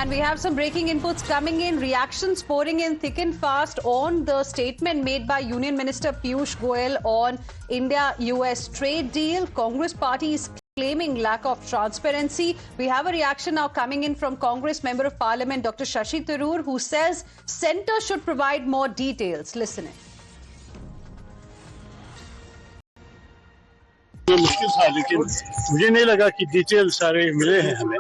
And we have some breaking inputs coming in, reactions pouring in thick and fast on the statement made by Union Minister Piyush Goyal on India-US trade deal. Congress party is claiming lack of transparency. We have a reaction now coming in from Congress Member of Parliament Dr. Shashi Tharoor, who says centre should provide more details. Listen in. मुश्किल था, लेकिन मुझे नहीं लगा कि detail सारे मिले हैं हमें,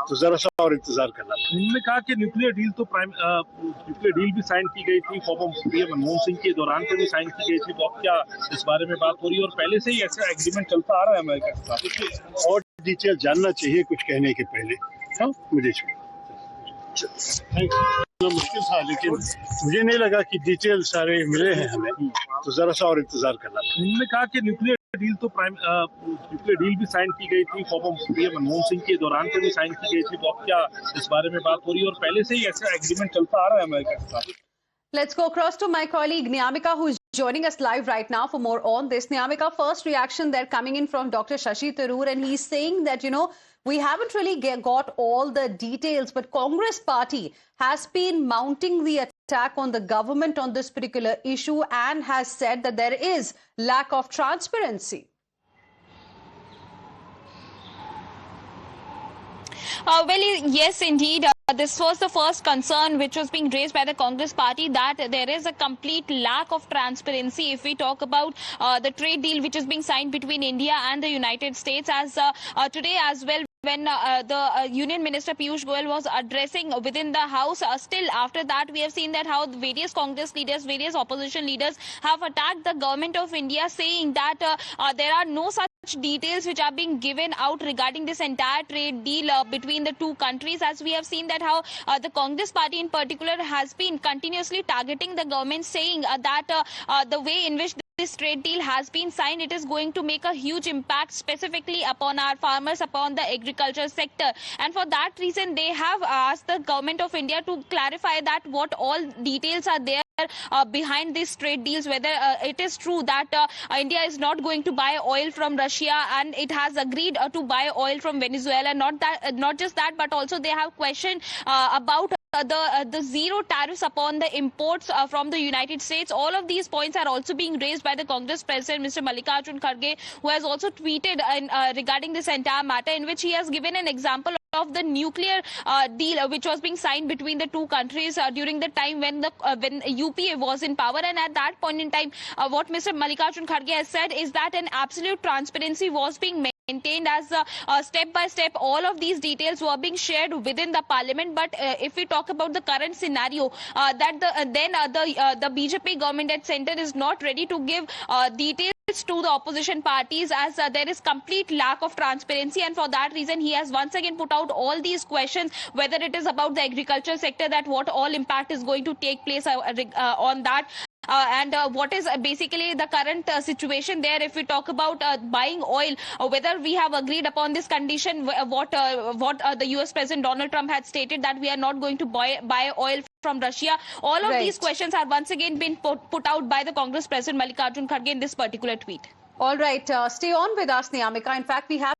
तो जरा सा और इंतजार करना। उन्होंने कहा कि न्यूक्लियर डील तो न्यूक्लियर डील भी साइन की गई थी, फॉर्मर पीएम मनमोहन सिंह के दौरान पे भी साइन की गई थी। तो अब क्या इस बारे में बात हो रही है और पहले से ही ऐसा एग्रीमेंट चलता आ रहा है अमेरिका के साथ? और डिटेल जानना चाहिए कुछ कहने के पहले। हाँ, मुझे मुश्किल था, लेकिन मुझे नहीं लगा कि डिटेल सारे मिले हैं हमें, तो जरा सा और इंतजार करना। उन्होंने कहा कि न्यूक्लियर डील तो न्यूक्लियर डील भी साइन की गई थी, फॉर्मर पीएम मनमोहन सिंह के दौरान पे भी साइन की गई थी। तो अब क्या इस बारे में बात हो रही है और पहले से ही ऐसा एग्रीमेंट चलता आ रहा है अमेरिका के साथ? Let's go across to my colleague Niyamika, who is joining us live right now for more on this. Niyamika, first reaction there coming in from Dr. Shashi Tharoor, and he's saying that, we haven't really got all the details, but Congress party has been mounting the attack on the government on this particular issue and has said that there is lack of transparency. Well, yes, indeed. This was the first concern which was being raised by the Congress party, that there is a complete lack of transparency if we talk about the trade deal which is being signed between India and the United States. As today as well, when the Union Minister Piyush Goyal was addressing within the House, still after that we have seen that how various Congress leaders, various opposition leaders have attacked the government of India, saying that there are no such details which are being given out regarding this entire trade deal between the two countries. As we have seen that how the Congress party in particular has been continuously targeting the government, saying that the way in which this trade deal has been signed, it is going to make a huge impact specifically upon our farmers, upon the agriculture sector. And for that reason, they have asked the government of India to clarify that what all details are there behind these trade deals, whether it is true that India is not going to buy oil from Russia and it has agreed to buy oil from Venezuela. Not just that, but also they have questioned about the zero tariffs upon the imports from the United States. All of these points are also being raised by the Congress President, Mr. Mallikarjun Kharge, who has also tweeted regarding this entire matter, in which he has given an example of the nuclear deal which was being signed between the two countries during the time when UPA was in power. And at that point in time, what Mr. Mallikarjun Kharge has said is that an absolute transparency was being maintained, as step by step all of these details were being shared within the parliament. But if we talk about the current scenario, that the BJP government at centre is not ready to give details to the opposition parties, as there is complete lack of transparency. And for that reason, he has once again put out all these questions, whether it is about the agriculture sector, that what all impact is going to take place on that. And what is basically the current situation there. If we talk about buying oil, whether we have agreed upon this condition, what the US President Donald Trump had stated, that we are not going to buy oil from Russia. All of these questions are once again been put out by the Congress President Mallikarjun Kharge in this particular tweet. All right, stay on with us, Niyamika. In fact, we have